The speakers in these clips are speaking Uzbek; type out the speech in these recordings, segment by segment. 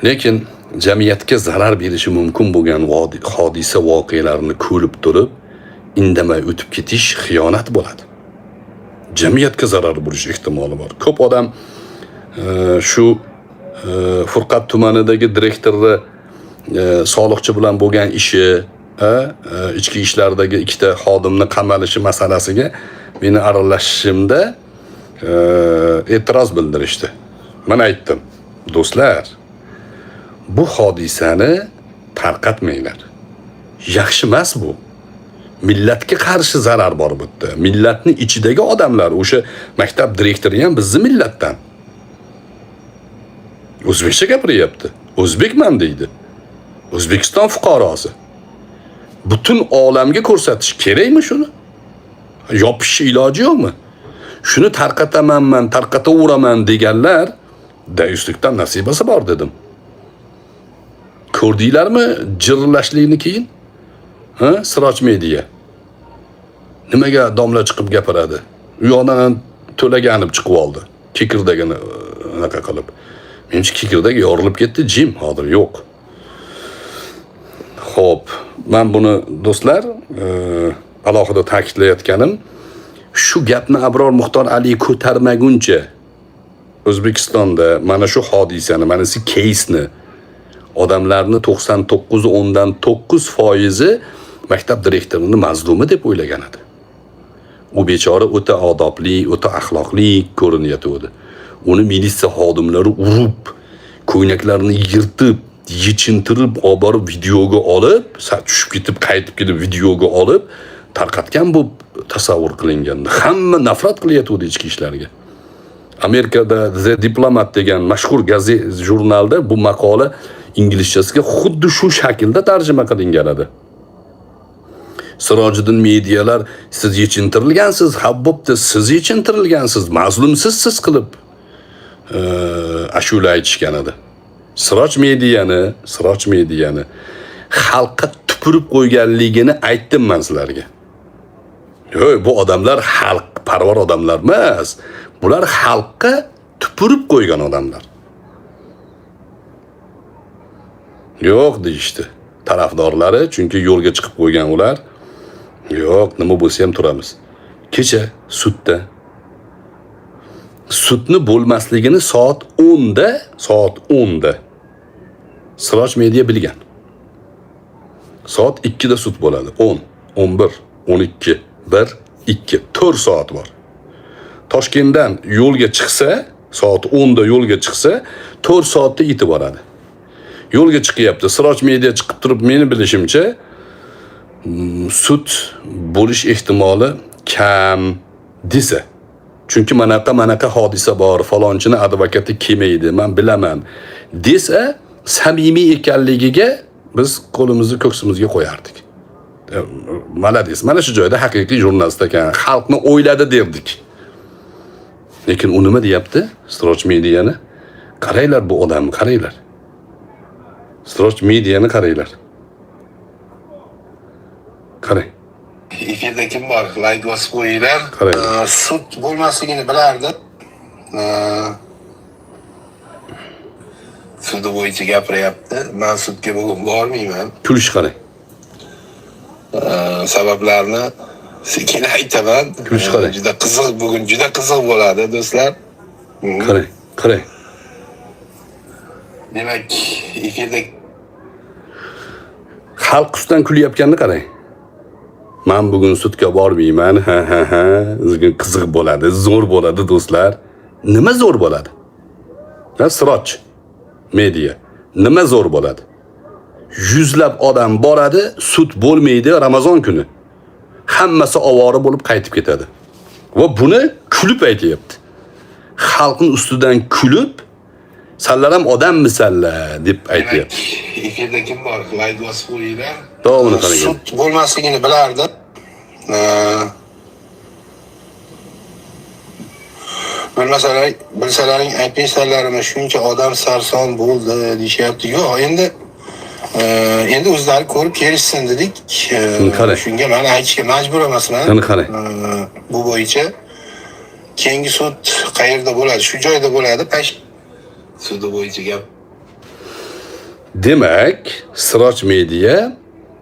Lekin jamiyatga zarar berishi mumkin bo'lgan hodisa voqealarini ko'rib turib, indamay o'tib ketish xiyonat bo'ladi. Jamiyatga zarar berish ehtimoli bor. Ko'p odam shu Furqat tumanidagi direktorni soliqchi bilan bo'lgan ishi, ichki ishlardagi ikkita xodimni qamalishi masalasiga meni aralashishimda e'tiroz bildirishdi. Men aytdim, do'stlar, bu hodisani tarqatmanglar. Yaxshi emas bu. Millatga qarshi zarar bor bu yerda. Millatning ichidagi odamlar, o'sha maktab direktori ham bizning millatdan. O'zbekcha gapiryapti. O'zbekman deydi. O'zbekiston fuqarosi. Butun olamga ko'rsatish kerakmi shuni? Yopish iloji yo'qmi? Shuni tarqatamanman, tarqataveraman deganlar dayuslikdan nasibasi bor dedim. Ko'rdinglarmi jirlashlikni keyin? Siroj media. Nimaga domla chiqib gapiradi? U yoqdan to'laganib chiqib oldi. Kekirdagini anaqa qilib. Menchi kekirdak yorilib ketdi, jim hozir yo'q. Xo'p, men buni do'stlar, alohida ta'kidlayotganim, shu gapni Abror Muxtor Ali ko'tarmaguncha O'zbekistonda mana shu hodisani, mana shu keysni odamlarni 99.9% maktab direktorini mazlumi deb o'ylagan edi. U bechora o'ta odobli, o'ta axloqli ko'rinyotdi. Uni militsiya xodimlari urib, ko'ynaklarini yirtib, yechintirib, olib borib videoga olib, tushib ketib, qaytib kelib videoga olib, tarqatgan bu tasavvur qilinganda. Hamma nafrat qilyotdi ichki ishlarga. Amerikada The Diplomat degan mashhur gazeta jurnalda bu maqola inglizchasiga xuddi shu shaklda tarjima qilingan edi. Sirojiddin medialar siz yechintirilgansiz, habbobda siz yechintirilgansiz, mazlumsiz siz qilib ashula aytishgan edi. Siroj mediyani xalqqa tupurib qo'yganligini aytdim men sizlarga. Yo'q, bu odamlar xalq parvar odamlar emas. Bular xalqqa tupurib qo'ygan odamlar. Yo'q deyishdi tarafdorlari, chunki yo'lga chiqib qo'ygan ular. Yo'q, nima bo'lsa ham turamiz. Kecha sudni bo'lmasligini soat 10da Siroj media bilgan. Soat 2da sud bo'ladi. 10, 11, 12, 1, 2, 4 soat bor. Toshkentdan yo'lga chiqsa, soat 10da yo'lga chiqsa, 4 soatda yetib boradi. Yo'lga chiqyapti. Siroj media chiqib turib, meni bilishimcha, sud bo'lish ehtimoli kam desa. Chunki manaqa hodisa bor, falonchini advokati kelmaydi, men bilaman desa, samimiy ekanligiga biz qo'limizni ko'ksimizga qo'yardik. Malades. Mana shu joyda haqiqiy jurnalist ekan, xalqni o'yladi derdik. Lekin u nima deyapti? Siroj mediani qaranglar, bu odamni qaranglar. Siroj mediani qaranglar. Qarang. Efirda kim bor? Like bosib qo'yinglar. Sud bo'lmasligini bilardi. Sud bo'yicha gapiryapti. Men sudga bugun bormayman. Kulish qarang. Sabablarni sekin aytaman. Kulish qarang. Juda qiziq, bugun juda qiziq bo'ladi, do'stlar. Qarang. Demak, efirda xalq ustidan kulyapganini qarang. Men bugun sudga bormayman. Sizga qiziq bo'ladi, zo'r bo'ladi do'stlar. Nima zo'r bo'ladi? Siroj media. Nima zo'r bo'ladi? Yuzlab odam boradi, sud bo'lmaydi Ramazon kuni. Hammasi ovora bo'lib qaytib ketadi. Va buni kulib aytayapti. Xalqning ustidan kulib, "Sanlar ham odammisanlar" deb aytayapti. Efirda kim bor? Like bosib qo'yinglar. Davomini qarang. Sud bo'lmasligini bilardi. Bilsalaring aytmaysizlarmi, shuncha odam sarson bo'ldi deyapti. Yo'q, endi o'zlari ko'rib kelishsin dedik. Shunga men aytishga majbur emasman. Bu bo'yicha keyingi sud qayerda bo'ladi? Shu joyda bo'ladi. Sudi bo'yicha gap. Demak, Siroj Media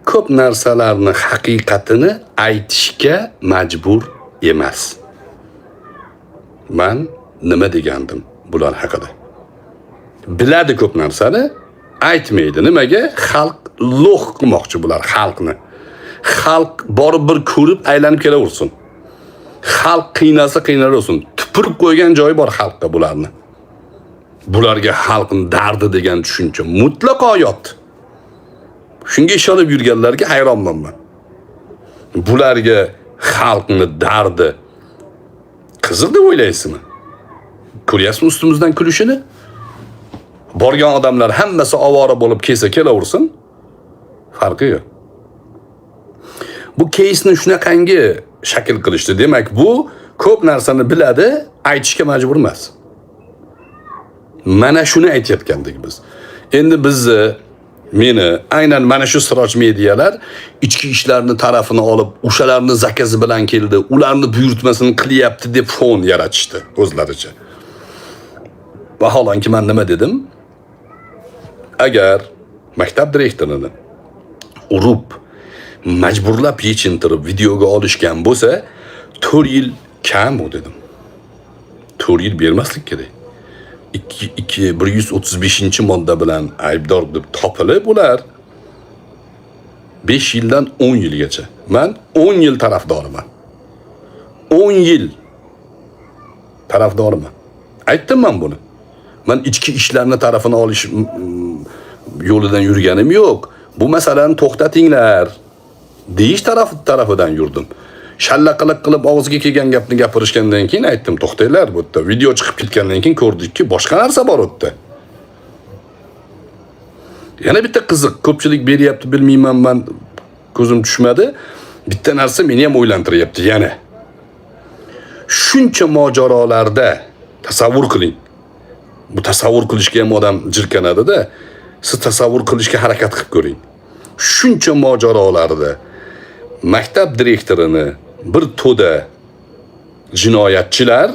ko'p narsalarni haqiqatini aytishga majbur emas. Men nima degandim bular haqida? Biladi ko'p narsani, aytmaydi. Nimaga? Xalq lo'q qilmoqchi bular xalqni. Xalq borib bir ko'rib aylanib kelaversin. Xalq qiynasa qiynalaversin. Tupurib qo'ygan joyi bor xalqqa bularni. Bularga xalqning dardi degan tushuncha mutlaqo yot. Shunga ishonib yurganlarga hayronman men. Bularga xalqning dardi qiziq deb o'ylaysizmi? Ko'ryapsizmi ustimizdan kulishini? Borgan odamlar hammasi ovora bo'lib kelsa kelaversin. Farqi yo'q. Bu keysni shunaqangi shakl qilishdi. Demak, bu ko'p narsani biladi, aytishga majbur emas. Mana shuni aytayotgandik biz. Endi bizni meni aynan mana shu Siroj Medialar ichki ishlarni tarafini olib, o'shalarni zakazi bilan keldi, ularni buyurtmasini qilyapti deb fon yaratishdi o'zlaricha. Vaholanki men nima dedim? Agar maktab direktorini urib, majburlab yechintirib videoga olishgan bo'lsa, 4 yil kam u dedim. 4 yil bermaslik kerak. 135-modda bilan aybdor deb topilib ular 5 yildan 10 yilgacha. Men 10 yil tarafdoriman. 10 yil tarafdoriman. Aytdim men buni. Men ichki ishlarni tarafini olish yo'lidan yurganim yo'q. Bu masalani to'xtatinglar deyish tarafidan yurdim. Shallaqiliq qilib og'ziga kelgan gapni gapirishgandan keyin aytdim, to'xtanglar bu yerda. Video chiqib ketgandan keyin ko'rdikki, boshqa narsa bor u yerda. Yana bitta qiziq, ko'pchilik beryapti, bilmayman, men ko'zim tushmadi. Bitta narsa meni ham o'ylantiryapti yana. Shuncha mojarolarda tasavvur qiling. Bu tasavvur qilishga ham odam jirkanadi-da. Siz tasavvur qilishga harakat qilib ko'ring. Shuncha mojarolarda maktab direktorini bir to'da jinoyatchilar,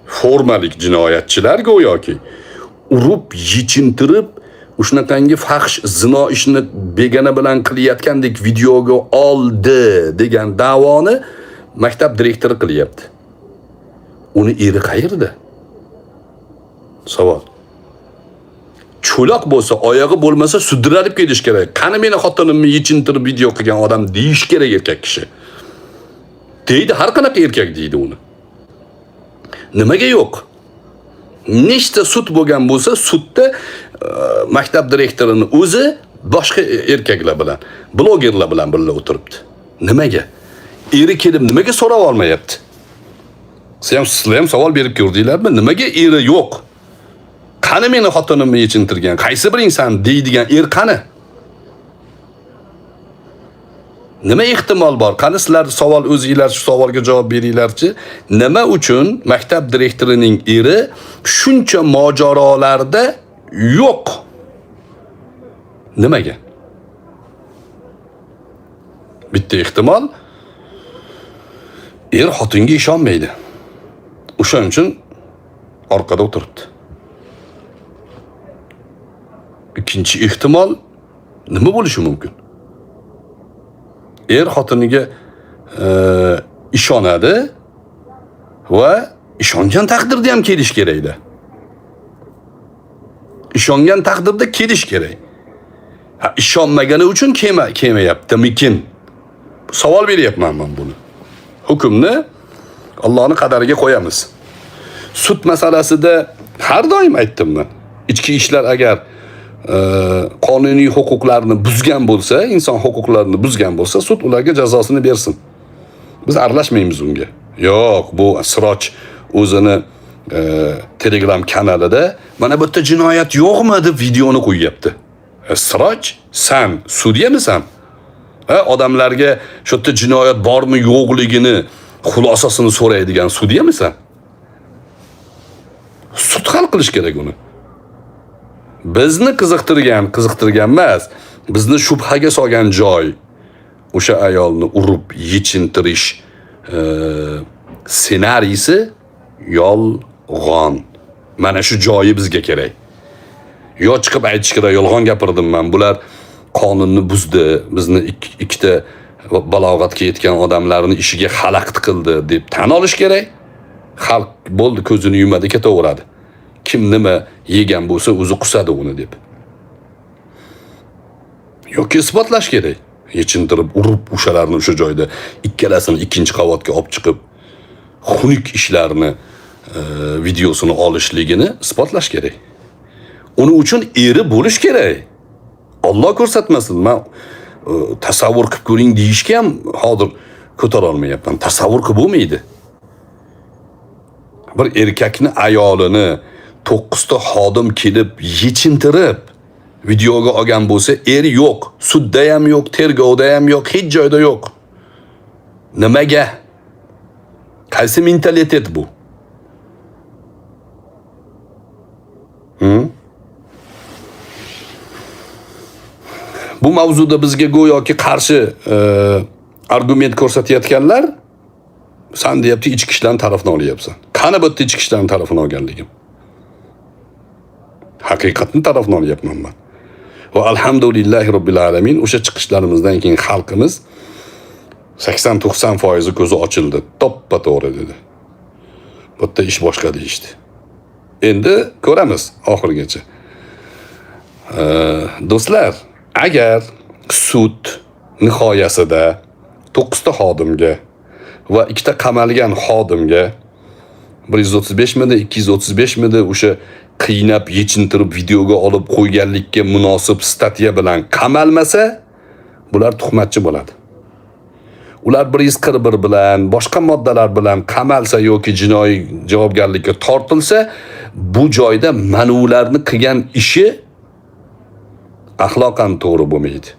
formalik jinoyatchilar go'yoki urib, yechintirib, o'shanaqangi fahsh zino ishini begona bilan qilayotgandek videoga oldi degan da'voni maktab direktori qilyapti. Uni eri qayerda? Savol. Cho'loq bo'lsa, oyog'i bo'lmasa sudralib ketish kerak. Qani meni xotinimni yechintirib video qilgan odam deyish kerak erkak kishi. Deydi, har qanaqa erkak deydi uni. Nimaga yo'q? Nechta sud bo'lgan bo'lsa, sudda maktab direktorining o'zi boshqa erkaklar bilan, blogerlar bilan birga o'tiribdi. Nimaga? Eri kelib nimaga so'rab olmayapti? Sizlar ham savol berib ko'rdinglarmi? Nimaga eri yo'q? Qani meni xotinimni yechintirgan, qaysi biringsan deydigan er qani? Nima ehtimol bor? Qani sizlar savol o'zingizlar shu savolga javob beringlarchi. Nima uchun maktab direktorining eri shuncha mojarolarda yo'q? Nimaga? Bitta ehtimol, er xotinga ishonmaydi. O'shaning uchun orqada o'tiribdi. Ikkinchi ehtimol nima bo'lishi mumkin? Er xotiniga ishonadi va ishongan taqdirda ham kelish kerak-da. Ishongan taqdirda kelish kerak. Ishonmagani uchun kelmayaptimikin? Savol beryapman men buni. Hukmni Allohning qadariga qo'yamiz. Sud masalasida har doim aytdim men. Ichki ishlar agar qonuniy huquqlarni buzgan bo'lsa, inson huquqlarini buzgan bo'lsa, sud ularga jazosini bersin. Biz aralashmaymiz unga. Yo'q, bu Siroj o'zini Telegram kanalida mana bu yerda jinoyat yo'qmi deb videoni qo'yyapti. Siroj, sen sudyamisan? Odamlarga shu yerda jinoyat bormi yo'qligini xulosasini so'raydigan sudyamisan? Sud hal qilish kerak uni. Bizni qiziqtirgan emas, bizni shubhaga solgan joy o'sha ayolni urib yechintirish ssenariysi yolg'on. Mana shu joyi bizga kerak. yo chiqib aytish kerak, yolg'on gapirdim men. Bular qonunni buzdi, bizni ikkita balog'atga yetgan odamlarni ishiga xalaqit qildi deb tan olish kerak. Xalq bo'ldi, ko'zini yumadi, ketaveradi. Kim nima yegan bo'lsa o'zi qusadi uni deb. Yoki isbotlash kerak. Yechintirib, urib o'shalarni o'sha joyda ikkalasini ikkinchi qavatga olib chiqib, xunuk ishlarni videosini olishligini isbotlash kerak. Uning uchun eri bo'lish kerak. Alloh ko'rsatmasin, men tasavvur qilib ko'ring deyishga ham hozir ko'tara olmayapman. Tasavvur qilib bo'lmaydi. Bir erkakni ayolini 9 ta xodim kelib yechintirib videoga olgan bo'lsa, eri yo'q, sudda ham yo'q, tergovda ham yo'q, hech joyda yo'q. Nimaga? Qaysi mentalitet bu? Bu mavzuda bizga go'yoki qarshi argument ko'rsatayotganlar, sen deyapti ichki ishlarning tarafini olyapsan. Qani bitta ichki ishlarning tarafini olganligim? Haqiqatning tarafini olyapman men. Va alhamdulillahi robbil alamin, o'sha chiqishlarimizdan keyin xalqimiz 80-90% ko'zi ochildi. Toppa to'g'ri dedi. Bitta ish boshqa deyishdi. Endi ko'ramiz oxirigacha. Do'stlar, agar sud nihoyasida 9 ta xodimga va 2 ta qamalgan xodimga 135 midi, 235 midi o'sha qiynab yechintirib videoga olib qo'yganlikka munosib statya bilan qamalmasa, bular tuhmatchi bo'ladi. Ular 141 bilan, boshqa moddalar bilan qamalsa yoki jinoiy javobgarlikka tortilsa, bu joyda man'ularni qilgan ishi axloqan to'g'ri bo'lmaydi.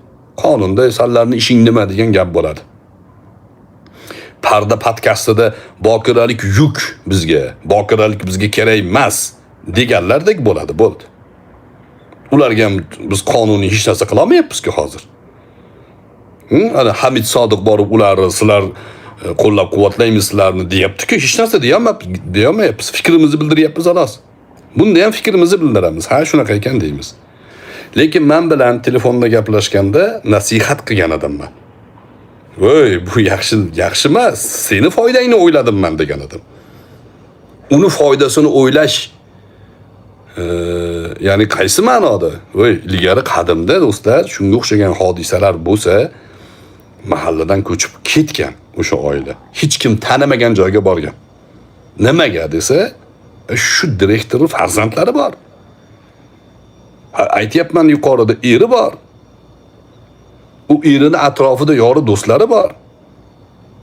Qonunda sanlarning ishing nima degan gap bo'ladi. Parda podkastida bokiralik yuk bizga, bokiralik bizga kerak emas deganlardek bo'ladi, bo'ldi. Ularga ham biz qonuniy hech narsa qila olmayapmiz-ku hozir. Ana Hamid Sodiq borib ularni sizlar qo'llab-quvvatlaymiz sizlarni deyapti-ku, hech narsa deyolmayapmiz. Fikrimizni bildiryapmiz xolos. Bunda ham fikrimizni bildiramiz. Ha, shunaqa ekan deymiz. Lekin men bilan telefonda gaplashganda nasihat qilgan odamman. Voy, bu yaxshi emas. Seni foydangni o'yladim men degan odam. Uni foydasini o'ylash ya'ni qaysi ma'noda? Voy, ilgari qadimda do'stlar, shunga o'xshagan hodisalar bo'lsa, mahalladan ko'chib ketgan o'sha oila. Hech kim tanimagan joyga borgan. Nimaga desa, shu direktorning farzandlari bor. Aytyapman, yuqorida eri bor. U erining atrofida yori do'stlari bor.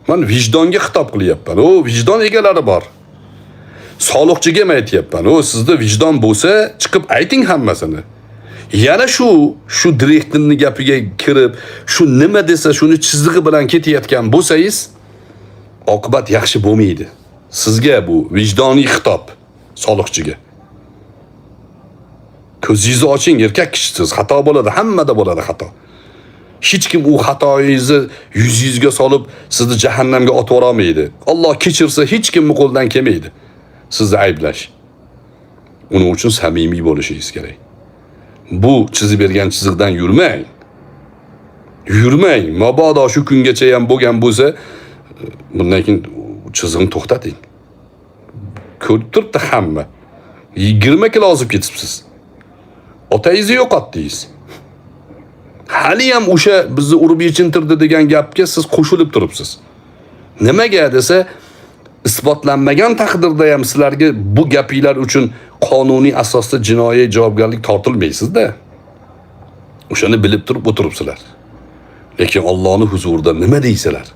Men vijdonga xitob qilyapman. O vijdon egalari bor. Soliqchiga ham aytyapman. O sizda vijdon bo'lsa, chiqib ayting hammasini. Yana shu direktorning gapiga kirib, shu nima desa, shuni chizig'i bilan ketayotgan bo'lsangiz, oqibat yaxshi bo'lmaydi. Sizga bu vijdoniy xitob soliqchiga. Ko'zingizni oching, erkak kishisiz, xato bo'ladi, hammada bo'ladi xato. Hech kim u xatoyingizni yuzingizga solib sizni jahannamga otib yubora olmaydi. Alloh kechirsa hech kimning qo'lidan kelmaydi sizni ayblash. Uning uchun samimiy bo'lishingiz kerak. Bu chizib bergan chiziqdan yurmang. Yurmang. Mabodo shu kungacha ham bo'lgan bo'lsa, bundan keyin chiziqni to'xtating. Ko'rib turibdi hamma. 20 kilo ozib ketibsiz. Otangizni yo'qotdingiz. Hali ham o'sha bizni urib yechintirdi degan gapga siz qo'shilib turibsiz. Nimaga desa, isbotlanmagan taqdirda ham sizlarga bu gapinglar uchun qonuniy asosda jinoiy javobgarlik tortilmaysiz-da. O'shani bilib turib o'tiribsizlar. Lekin Allohning huzurida nima deysalar?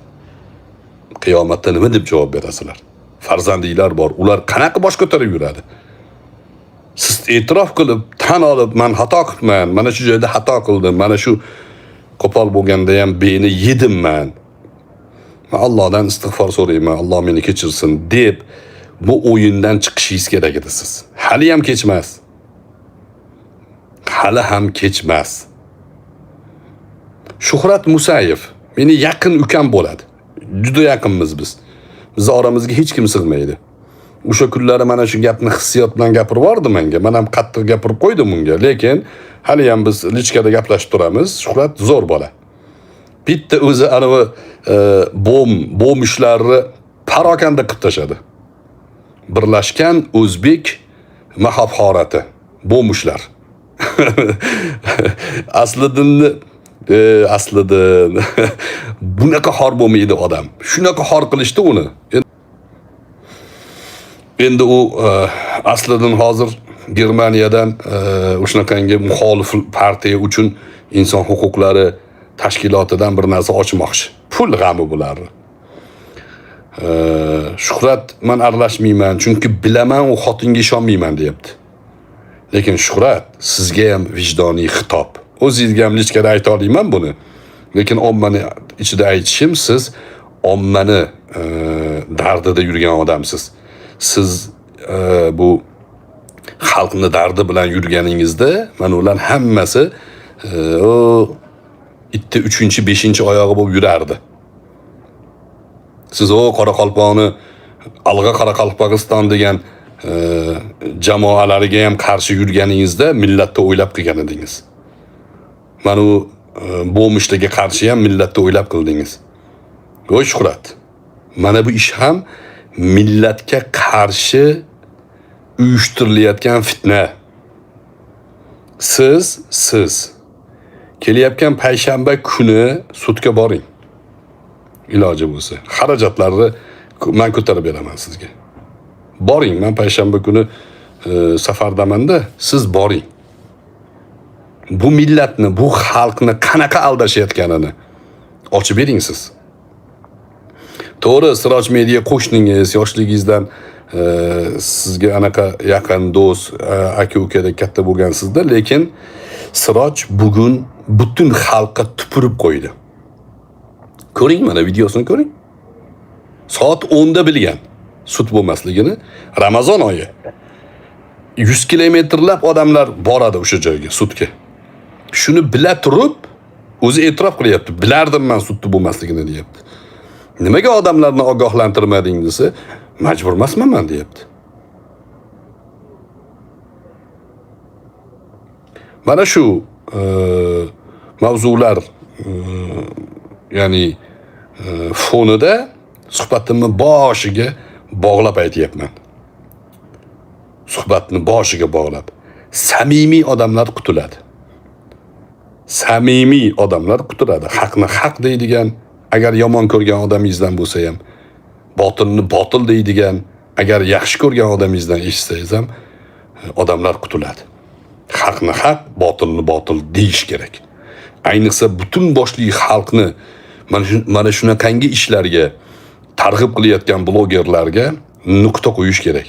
Qiyomatda nima deb javob berasizlar? Farzandinglar bor, ular qanaqa bosh ko'tarib yuradi? Siz e'tirof qilib, tan olib, men xato qildim, mana shu joyda xato qildim, mana shu qo'pol bo'lganda ham beni yedim men. Men Allohdan istig'for so'rayman, Alloh meni kechirsin deb bu o'yindan chiqishingiz kerak edi siz. Hali ham kechmas. Hali ham kechmas. Shuhrat Musayev meni yaqin ukam bo'ladi. Juda yaqinmiz biz. Biz oramizga hech kim sig'maydi. o'sha kunlari mana shu gapni hissiyot bilan gapirib yubordi menga. Men ham qattiq gapirib qo'ydim unga, lekin hali ham biz lichkada gaplashib turamiz. Shuhrat zo'r bola. Bitta o'zi anavi bom ishlarni parokanda qilib tashadi. Birlashgan o'zbek mahafharati, bom ishlar. Aslidan bunaqa xor bo'lmaydi odam. Shunaqa xor qilishdi uni. Endi u aslidan hozir Germaniyadan o'shanaqangi muxolif partiya uchun inson huquqlari tashkilotidan bir narsa ochmoqchi. Pul g'ami bular. Shuhrat men aralashmayman, chunki bilaman u xotinga ishonmayman deyapti. Lekin Shuhrat, sizga ham vijdoniy xitob. O'zingizga ham lichkada ayta olmayman buni. Lekin ommani ichida aytishim, siz ommani dardida yurgan odamsiz. Siz bu xalqni dardi bilan yurganingizda, mana ular hammasi itti 3-chi, 5-chi oyog'i bo'lib yurardi. Siz Qoraqalpoqni Alg'a Qoraqalpog'iston degan jamoalariga ham qarshi yurganingizda millatni o'ylab qilgan edingiz. Mana u bo'mishlarga qarshi ham millatni o'ylab qildingiz. Voy Shuhrat, mana bu ish ham millatga qarshi uyushtirilayotgan fitna. Siz kelayotgan payshanba kuni sudga boring. Iloji bo'lsa, xarajatlarni men ko'tarib beraman sizga. Boring, men payshanba kuni safardaman-da, siz boring. Bu millatni, bu xalqni qanaqa aldashayotganini ochib bering siz. To'g'ri, Siroj Media qo'shningiz, yoshligingizdan sizga anaqa yaqin do'st, aka-ukadek katta bo'lgansizda, lekin Siroj bugun butun xalqqa tupurib qo'ydi. Ko'ring, mana videosini ko'ring. Soat 10da bilgan sud bo'lmasligini, Ramazon oyi. 100 kilometrlab odamlar boradi o'sha joyga, sudga. Shuni bila turib, o'zi e'tirof qilyapti. Bilardim men sudni bo'lmasligini deyapti. Nimaga odamlarni ogohlantirmading desa, majbur emasman men deyapti. Mana shu mavzular ya'ni fonida suhbatimni boshiga bog'lab aytyapman. Suhbatni boshiga bog'lab. Samimiy odamlar qutuladi. Samimiy odamlar qutuladi. Haqni haq deydigan, agar yomon ko'rgan odamingizdan bo'lsa ham, botilni botil deydigan, agar yaxshi ko'rgan odamingizdan eshitsangiz ham odamlar qutuladi. Haqni haq, botilni botil deyish kerak. Ayniqsa butun boshli xalqni mana shunaqangi ishlarga targ'ib qilayotgan blogerlarga nuqta qo'yish kerak.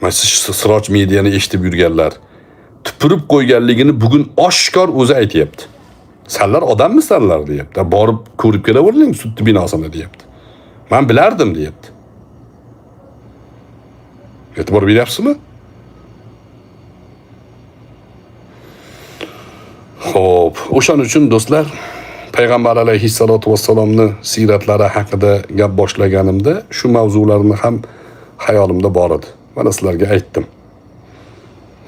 Mana siz Siroj Mediani eshitib yurganlar tupurib qo'yganligini bugun oshkor o'zi aytayapti. Sanlar odammisanlar deyapti. Borib ko'rib kelavering sud binosini deyapti. Men bilardim deyapti. E'tibor beryapsizmi? Xo'p, o'shaning uchun do'stlar, Payg'ambar alayhissalatu vassalomni siratlari haqida gap boshlaganimda shu mavzularni ham xayolimda bor edi. Mana sizlarga aytdim.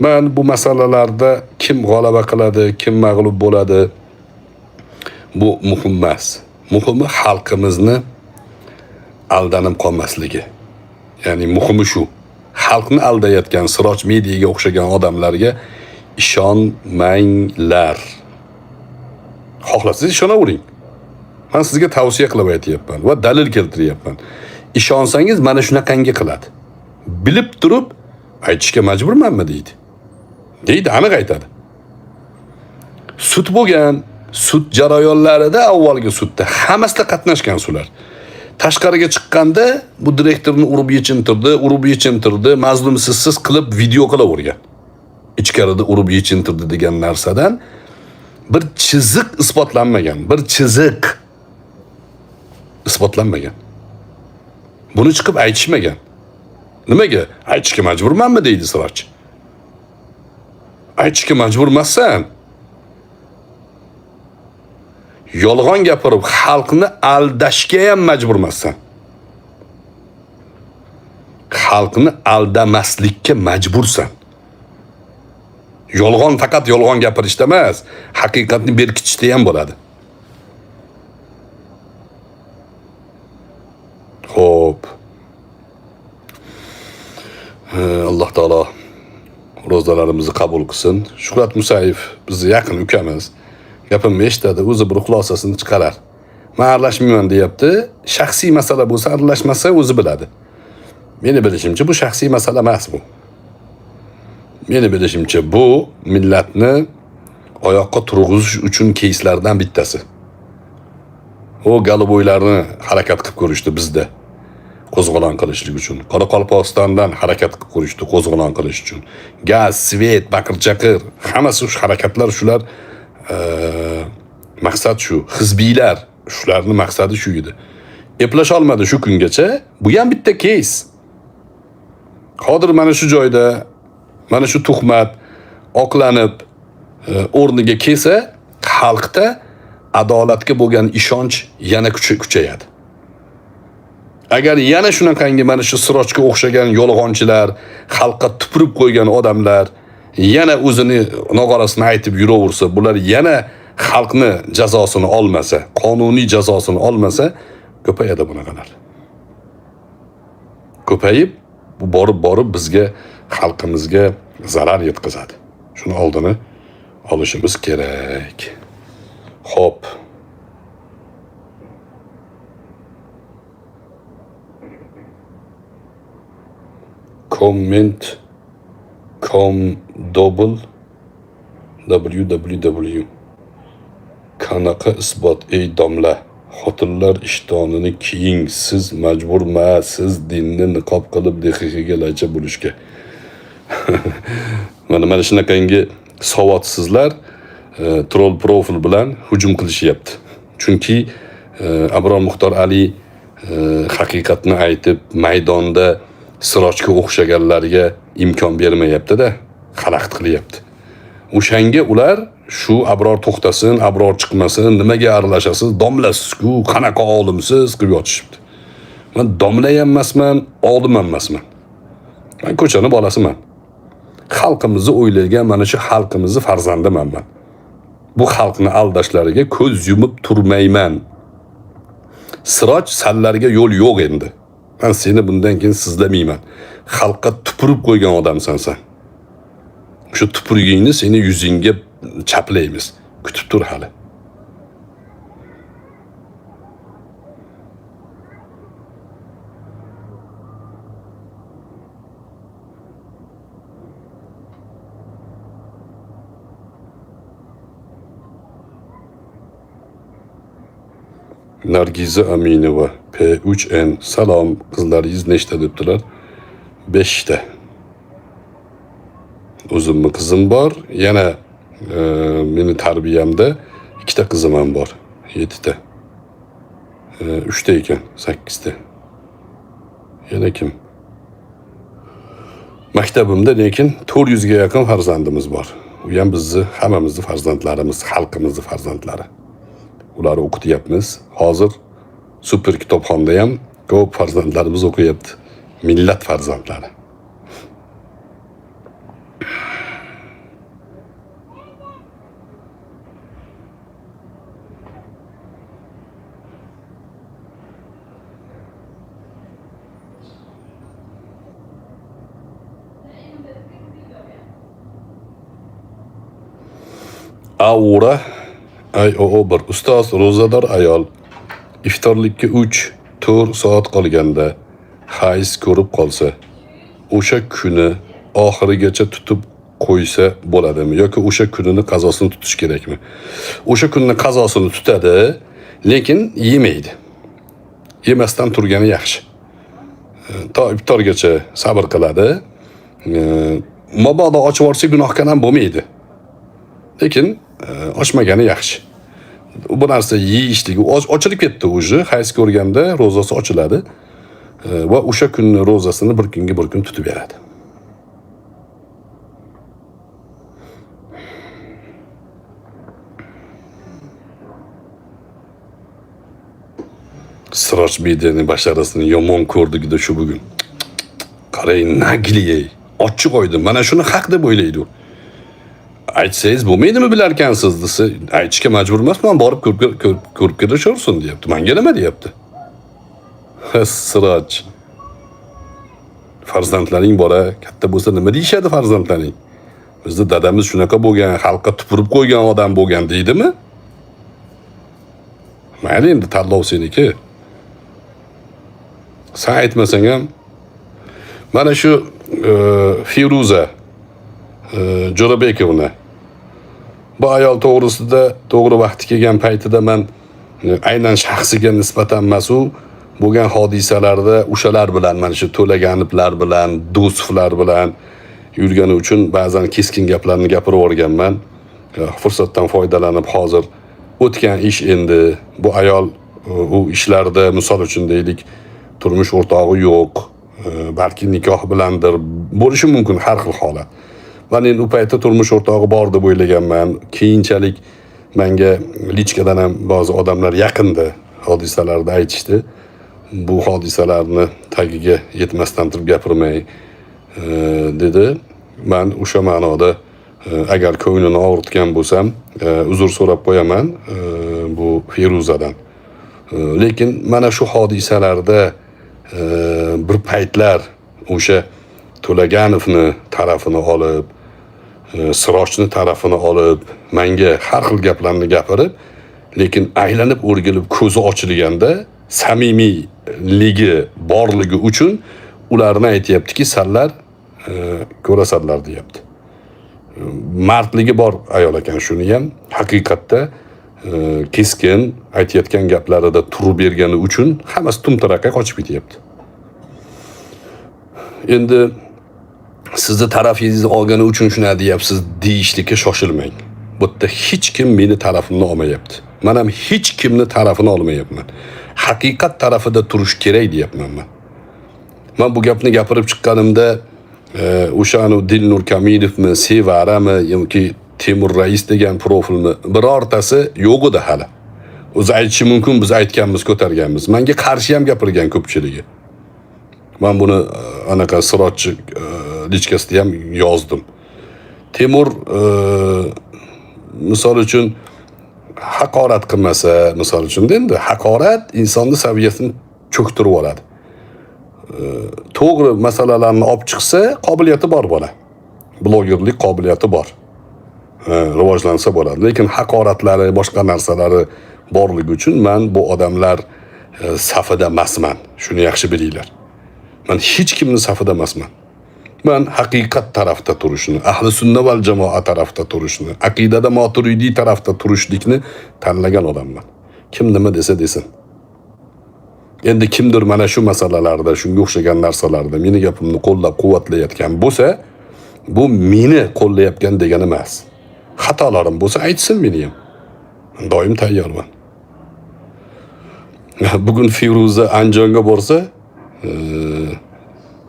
Men bu masalalarda kim g'alaba qiladi, kim mag'lub bo'ladi, bu muhim emas. Muhimi xalqimizni aldanib qolmasligi. Ya'ni muhimi shu. Xalqni aldayotgan Siroj Mediaga o'xshagan odamlarga ishonmanglar. Xohlasangiz ishonavering. Men sizga tavsiya qilib aytyapman va dalil keltiryapman. Ishonsangiz mana shunaqangi qiladi. Bilib turib aytishga majburmanmi deydi. Deydi, aniq aytadi. Sud bo'lgan, sud jarayonlarida avvalgi sudda hammasida qatnashgan sular. Tashqariga chiqqanda bu direktorni urib yechintirdi, mazlumsiz qilib video qilavergan. Ichkarida urib yechintirdi degan narsadan bir chiziq isbotlanmagan, bir chiziq isbotlanmagan. Buni chiqib aytishmagan. Nimaga? Aytishga majburmanmi deydi Siroj. Aytishga majbur emassan. Yolg'on gapirib xalqni aldashga ham majbur emassan. xalqni aldamaslikka majbursan. Yolg'on faqat yolg'on gapirishda emas, haqiqatni berkitishda ham bo'ladi. Xo'p. Alloh taolo ro'zalarimizni qabul qilsin. Shuhrat Musayev bizni yaqin ukamiz. Gapimni eshitadi, o'zi bir xulosasini chiqarar. Men aralashmayman deyapti. Shaxsiy masala bo'lsa, aralashmasa o'zi biladi. Meni bilishimcha bu shaxsiy masala emas bu. Meni bilishimcha bu millatni oyoqqa turg'izish uchun keyslardan bittasi. O Galoboylarni harakat qilib ko'rishdi bizda. Qo'zg'olon qilishlik uchun. Qoraqalpog'istondan harakat qilib ko'rishdi qo'zg'olon qilish uchun. Gaz, svet, baqir-chaqir, hammasi shu harakatlar shular maqsad shu. Hizbiylar shularning maqsadi shu edi. Eplash olmadi shu kungacha. Bu ham bitta keys. Hozir mana shu joyda mana shu tuhmat oqlanib o'rniga kelsa, xalqda adolatga bo'lgan ishonch yana kuchayadi. Agar yana shunaqangi mana shu Sirojga o'xshagan yolg'onchilar, xalqqa tupurib qo'ygan odamlar yana o'zini nog'orasini aytib yuraversa, bular yana xalqni jazosini olmasa, qonuniy jazosini olmasa, ko'payadi bunaqalar. Ko'payib, bu borib bizga, xalqimizga zarar yetkazadi. Shuni oldini olishimiz kerak. Xo'p. Comment double www qanaqa isbot ey domla, xotinlar ishtonini kiying, siz majburmasiz dinni niqob qilib daqiqaga lacha bo'lishga. mana shunaqangi savodsizlar troll profil bilan hujum qilishyapti. Chunki Abror Muxtor Ali haqiqatni aytib maydonda Sirojga o'xshaganlarga imkon bermayapti-da, xalaqit qilyapti. O'shanga ular shu Abror to'xtasin, Abror chiqmasin, nimaga aralashasiz, domlasiz-ku, qanaqa olimsiz qilib yotishibdi. Men domla ham emasman, olim ham emasman. Men ko'chani bolasiman. Xalqimizni o'ylagan mana shu xalqimizni farzandiman men. Bu xalqni aldashlariga ko'z yumib turmayman. Siroj sallarga yo'l yo'q endi. Men seni bundan keyin sizlamayman. Xalqqa tupurib qo'ygan odamsan sen. Shu tupurigingni seni yuzingga chaplaymiz. Kutib tur hali. Nargiza Aminova P3N salom, qizlaringiz nechta debdilar? 5 ta. O'zimni qizim bor, yana meni tarbiyamda 2 ta qizim ham bor, 7 ta. 3 ta ekan, 8 ta. Yana kim? Maktabimda lekin 400 ga yaqin farzandimiz bor. U ham bizni, hammamizni farzandlarimiz, xalqimizni farzandlari. Ularni o'qityapmiz. Hozir super kitobxonada ham ko'p farzandlarimiz o'qiyapti. Millat farzandlari. Aura bir ustoz ro'zador ayol iftorlikka 3-4 soat qolganda hayz ko'rib qolsa, o'sha kuni oxirigacha tutib qo'ysa bo'ladimi yoki o'sha kunini qazosini tutish kerakmi? O'sha kunni qazosini tutadi, lekin yemaydi. Yemasdan turgani yaxshi. To iftorgacha sabr qiladi. Mabodo ochib olsa gunohkor ham bo'lmaydi. Lekin ochmagani yaxshi. Bu narsa yeyishligi ochilib ketdi o'zi, hayz ko'rganda ro'zasi ochiladi va o'sha kunni ro'zasini bir kunga bir kun tutib beradi. Siroj Media'ning basharasini yomon ko'rdik-da shu bugun. qarang, nagli, ochiq oydin. Mana shuni haq deb o'ylaydi u. Aytsangiz bo'lmaydimi bilarkansiz desa, aytishga majbur emasman, borib ko'rib kelishaversin deyapti. Menga nima deyapti? Siroj. Farzandlaring bora, katta bo'lsa nima deyishadi farzandlaring? Bizning dadamiz shunaqa bo'lgan, xalqqa tupurib qo'ygan odam bo'lgan deydimi? Mayli endi tanlov seniki. Sen aytmasang ham mana shu Firuza Jo'rabekovna bu ayol to'g'risida to'g'ri vaqti kelgan paytida men aynan shaxsiga nisbatan mas'ul bo'lgan hodisalarda o'shalar bilan mana shu To'laganovlar bilan, Do'stovlar bilan yurgani uchun ba'zan keskin gaplarni gapirib o'rganman. Fursatdan foydalanib hozir o'tgan ish endi bu ayol u ishlarda misol uchun deylik turmush o'rtog'i yo'q, balki nikoh bilandir, bo'lishi mumkin har xil holat. Men endi u paytda turmush o'rtog'i bor deb o'ylaganman. Keyinchalik menga lichkadan ham ba'zi odamlar yaqinda hodisalarda aytishdi. Bu hodisalarni tagiga yetmasdan turib gapirmay dedi. Men o'sha ma'noda agar ko'nglini og'ritgan bo'lsam, uzr so'rab qo'yaman bu Feruzadan. Lekin mana shu hodisalarda bir paytlar o'sha To'laganovni tarafini olib, Sirojni tarafini olib, menga har xil gaplarni gapirib, lekin aylanib o'rgilib ko'zi ochilganda samimiyligi borligi uchun ularni aytayaptiki, sanlar ko'rasanlar deyapti. Mardligi bor ayol ekan, shuni ham haqiqatda keskin aytayotgan gaplarida turib bergani uchun hammasi tumtaraqqa qochib ketyapti. Endi sizni tarafingizni olgani uchun shuna deyapsiz deyishlikka shoshilmang. Bu yerda hech kim meni tarafimni olmayapti. Men ham hech kimni tarafini olmayapman. Haqiqat tarafida turish kerak deyapman men. Men bu gapni gapirib chiqqanimda o'shani Dilnur Kamilovmi, Sevarami yoki Temur Rais degan profilni birortasi yo'q edi hali. O'zi aytishi mumkin, biz aytganmiz, ko'targanmiz. Menga qarshi ham gapirgan ko'pchiligi. Men buni anaqa Siroj lichkasida ham yozdim. Temur misol uchun haqorat qilmasa, misol uchun endi haqorat insonni saviyasini cho'ktirib oladi. To'g'ri masalalarni olib chiqsa, qobiliyati bor bola. Blogerlik qobiliyati bor. Rivojlansa bo'ladi. Lekin haqoratlari, boshqa narsalari borligi uchun men bu odamlar safida emasman. Shuni yaxshi bilinglar. Men hech kimni safida emasman. Men haqiqat tarafda turishni, ahli sunna val jamoa tarafda turishni, aqidada Maturidiy tarafda turishlikni tanlagan odamman. Kim nima desa desin. Endi kimdir mana shu masalalarda, shunga o'xshagan narsalarda meni gapimni qo'llab-quvvatlayotgan bo'lsa, bu meni qo'llayotgan degani emas. Xatolarim bo'lsa aytsin meni ham. Men doim tayyorman. Bugun Firuza Andijonga borsa,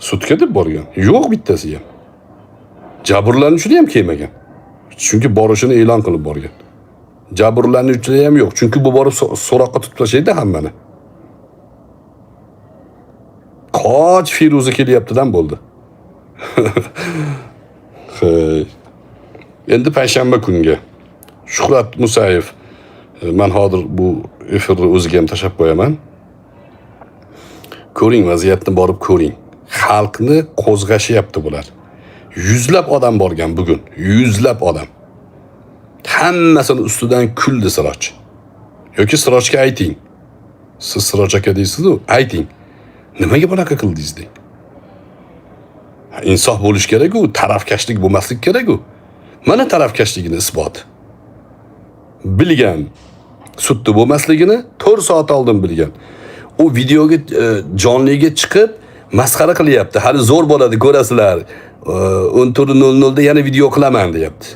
sudga deb borgan. Yo'q bittasi ham. Jabrlanuvchi ham kelmagan. Chunki borishini e'lon qilib borgan. Jabrlanuvchi ham yo'q. Chunki bu borib so'roqqa tutib tashlaydi hammani. Qoch Firuza kelyaptidan bo'ldi. Endi payshanba kunga Shuhrat Musayev, men hozir bu efirni o'ziga ham tashab qo'yaman. Ko'ring, vaziyatni borib ko'ring. Xalqni qo'zg'ashyapti bular. Yuzlab odam borgan bugun, yuzlab odam. Hammasini ustidan kuldi Siroj. Yoki Sirojga ayting. Siz Siroj aka deysiz-ku, ayting. Nimaga bunaqa qildingiz deng. Insof bo'lish kerak-ku, tarafkashlik bo'lmaslik kerak-ku. Mana tarafkashligini isbot. Bilgan, sudda bo'lmasligini 4 soat oldin bilgan. U videoga jonliga chiqib masxara qilyapti. Hali zo'r bo'ladi, ko'rasizlar. 14:00 da yana video qilaman deyapti.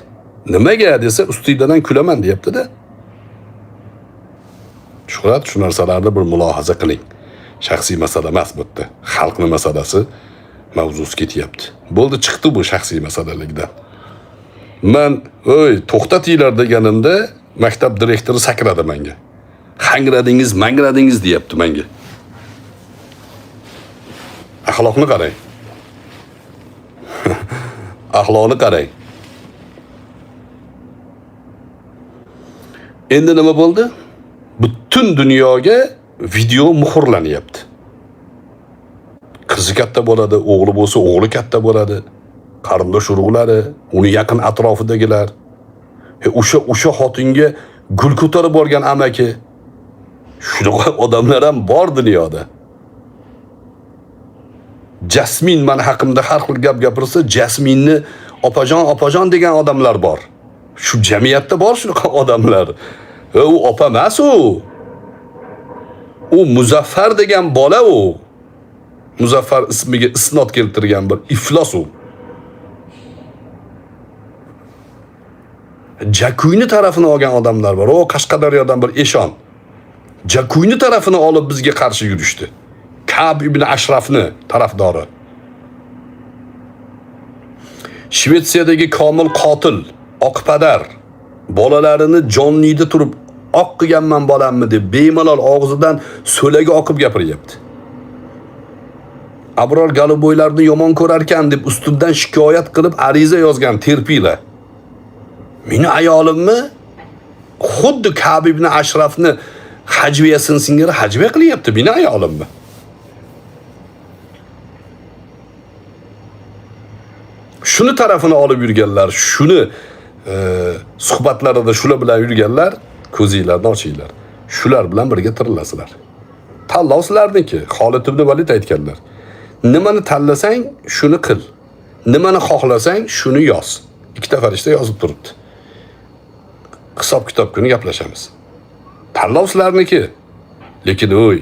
Nimaga desa, ustidan kulaman deyapti-da. Shuhrat, shu narsalarni bir mulohaza qiling. Shaxsiy masala emas bu yerda. Xalqning masalasi, mavzusi ketyapti. Bo'ldi, chiqdi bu shaxsiy masalalikdan. Men, to'xtatinglar deganimda maktab direktori sakradi menga. Hangradingiz, mangradingiz deyapti menga. Axloqni qarang. Axloqni qarang. Endi nima bo'ldi? Butun dunyoga video muhrlanyapti. Qizi katta bo'ladi, o'g'li bo'lsa o'g'li katta bo'ladi. Qarindosh urug'lari, uni yaqin atrofidagilar. O'sha xotinga gul ko'tarib borgan amaki. Shunaqa odamlar ham bor dunyoda. Jasmin men haqimda har xil gap gapirsa, Jasminni opajon degan odamlar bor. Shu jamiyatda bor shunaqa odamlar. U opa emas u. U Muzaffar degan bola u. Muzaffar ismiga isnot keltirgan bir iflos u. Jakuyni tarafini olgan odamlar bor. O Qashqadaryodan bir eshon. Jakuyni tarafini olib bizga qarshi yurishdi. Ka'b ibn Ashrafni tarafdori. Shvetsiyadagi komil qotil, oqpadar, bolalarini jonlida turib oq qilganman bolamni deb bemalol og'zidan so'lagi oqib gapiryapti. Abror Galuboylarni yomon ko'rarkan deb ustidan shikoyat qilib ariza yozgan terpiylar. Meni ayolimmi xuddi Ka'b ibn Ashrafni hajviyasin singari hajviya qilyapti meni ayolimmi? Shuni tarafini olib yurganlar, shuni suhbatlarida shular bilan yurganlar, ko'zinglarni ochinglar. Shular bilan birga tirilasizlar. Tanlov sizlarniki. Xolid ibn Valid aytganlar. Nimani tanlasang, shuni qil. Nimani xohlasang, shuni yoz. Ikkita farishta yozib turibdi. Hisob-kitob kuni gaplashamiz. Tanlov sizlarniki. Lekin o'y,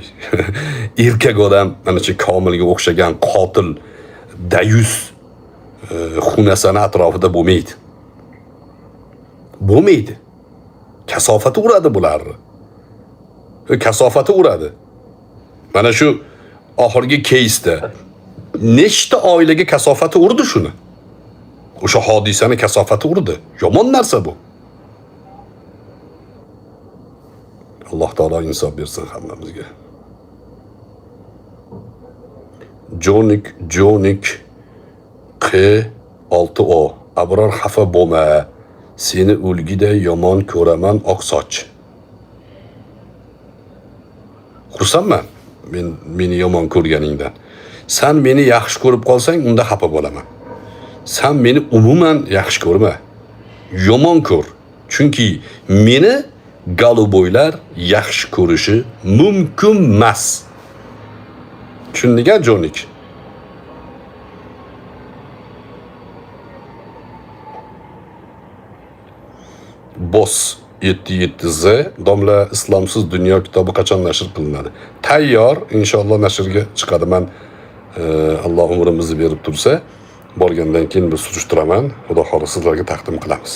erkak odam mana shu komilga o'xshagan qotil, dayus xunasani atrofida bo'lmaydi. Bo'lmaydi. Kasofati uradi bularni. Kasofati uradi. Mana shu oxirgi keysda nechta oilaga kasofati urdi shuni. O'sha hodisani kasofati urdi. Yomon narsa bu. Alloh taolo insof bersin hammamizga. Jonik Q6O. Abror xafa bo'lma. Seni o'lgiday yomon ko'raman oqsoch. Xursandman meni yomon ko'rganingdan. Sen meni yaxshi ko'rib qolsang, unda xafa bo'laman. Sen meni umuman yaxshi ko'rma. Yomon ko'r. Chunki meni Galuboylar yaxshi ko'rishi mumkin emas. Tushundingmi, Jonik? Boss 77Z domla Islomsiz dunyo kitobi qachon nashr qilinadi? Tayyor, inshaalloh nashrga chiqadi. Men Alloh umrimizni berib tursa, borgandan keyin biz surishtiraman. Xudo xolisa sizlarga taqdim qilamiz.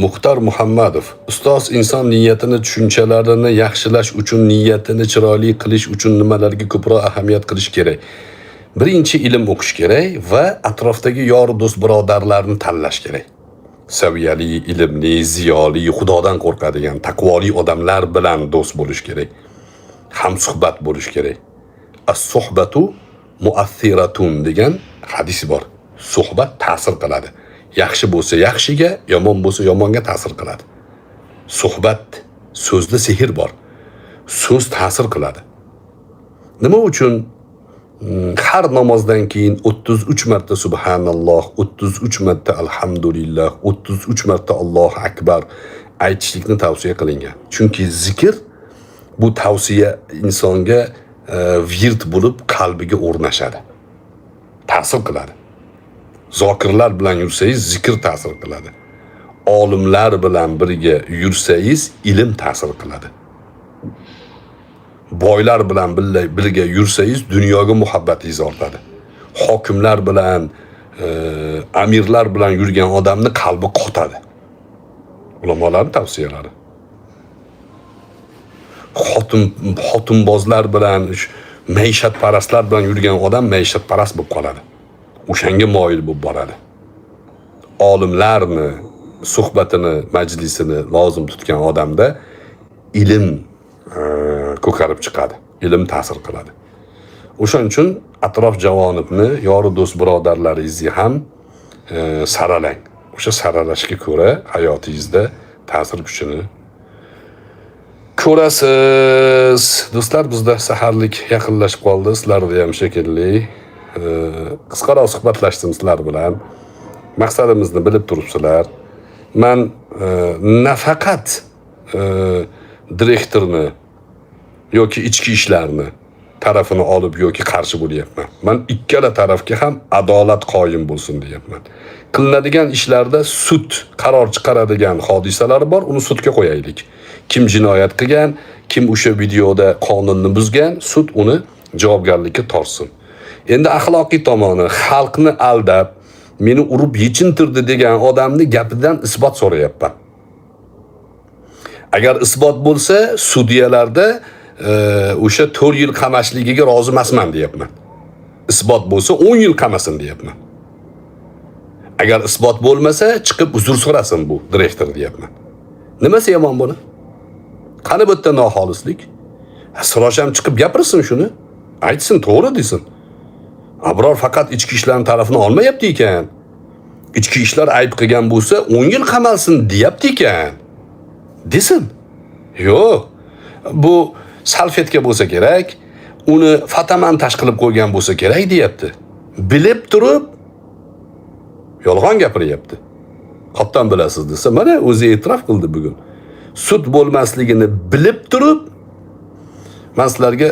Muxtar Muhammadov, ustoz inson niyatini, tushunchalarini yaxshilash uchun, niyatini chiroyli qilish uchun nimalarga ko'proq ahamiyat qilish kerak? Birinchi ilm o'qish kerak va atrofdagi yor do'st birodarlarni tanlash kerak. Saviyali, ilmli, ziyoli, Xudodan qo'rqadigan, taqvoli odamlar bilan do'st bo'lish kerak. Hamsuhbat bo'lish kerak. As-suhbatu mu'athiratun degan hadis bor. Suhbat ta'sir qiladi. Yaxshi bo'lsa yaxshiga, yomon bo'lsa yomonga ta'sir qiladi. Suhbat, so'zda sehr bor. So'z ta'sir qiladi. Nima uchun har namozdan keyin 33 marta subhanalloh, 33 marta alhamdulillah, 33 marta Allohu akbar aytishlikni tavsiya qilingan? Chunki zikr bu tavsiya insonga virt bo'lib qalbiga o'rnashadi. Ta'sir qiladi. Zokirlar bilan yursangiz zikr ta'sir qiladi. Olimlar bilan birga yursangiz ilm ta'sir qiladi. Boylar bilan birga yursangiz dunyoga muhabbatingiz ortadi. Hokimlar bilan, amirlar bilan yurgan odamni qalbi qotadi. Ulamolarning tavsiyalari. Xotinbozlar bilan, maishatparastlar bilan yurgan odam maishatparast bo'lib qoladi. O'shanga moyil bo'lib boradi. Olimlarni suhbatini, majlisini lozim tutgan odamda ilm ko'karib chiqadi, ilm ta'sir qiladi. O'shaning uchun atrof javonibni, yori do'st birodarlaringizni ham saralang. O'sha saralashga ko'ra hayotingizda ta'sir kuchini ko'rasiz. Do'stlar, bizda saharlik yaqinlashib qoldi. Sizlarda ham shekilli qisqaroq suhbatlashdim sizlar bilan. Maqsadimizni bilib turibsizlar. Men nafaqat direktorni yoki ichki ishlarni tarafini olib yoki qarshi bo'lyapman. Men ikkala tarafga ham adolat qoyim bo'lsin deyapman. Qilinadigan ishlarda sud qaror chiqaradigan hodisalar bor, uni sudga qo'yaylik. Kim jinoyat qilgan, kim o'sha videoda qonunni buzgan, sud uni javobgarlikka tortsin. Endi axloqiy tomoni, xalqni aldab, meni urib yechintirdi degan odamni gapidan isbot so'rayapman. Agar isbot bo'lsa, sudyalarda o'sha 4 yil qamashligiga rozi emasman deyapman. Isbot bo'lsa 10 yil qamasin deyapman. Agar isbot bo'lmasa, chiqib uzr so'rasin bu direktor deyapman. Nimasi yomon buni? Qani bu yerda noxolislik? Siroj ham chiqib gapirsin shuni. Aytsin, to'g'ri desin. Abror faqat ichki ishlarning tarafini olmayapti ekan. Ichki ishlar ayb qilgan bo'lsa 10 yil qamalsin deyapti ekan. Desin. Yo'q. Bu salfetka bo'lsa kerak, uni fotomontaj qilib qo'ygan bo'lsa kerak deyapti. Bilib turib yolg'on gapiryapti. Qopdan bilasiz desa, mana o'zi e'tirof qildi bugun. Sud bo'lmasligini bilib turib, men sizlarga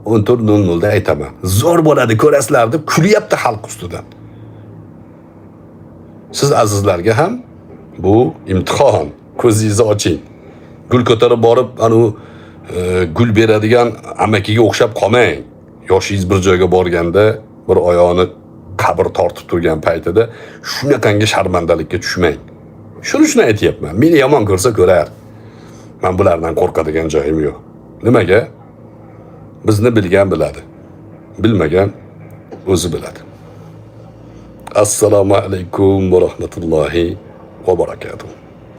14:00 da aytaman. Zo'r bo'ladi, ko'rasizlar deb kulyapti xalq ustidan. Siz azizlarga ham bu imtihon. Ko'zingizni oching. Gul ko'tarib borib, anu gul beradigan amakiga o'xshab qolmang. Yoshingiz bir joyga borganda, bir oyog'ini qabr tortib turgan paytida shunaqangi sharmandalikka tushmang. Shuni aytayapman. Meni yomon ko'rsa ko'rar. Men bulardan qo'rqadigan joyim yo'q. Nimaga? Bizni bilgan biladi. Bilmagan o'zi biladi. Assalomu alaykum va rahmatullohi va barakatuh.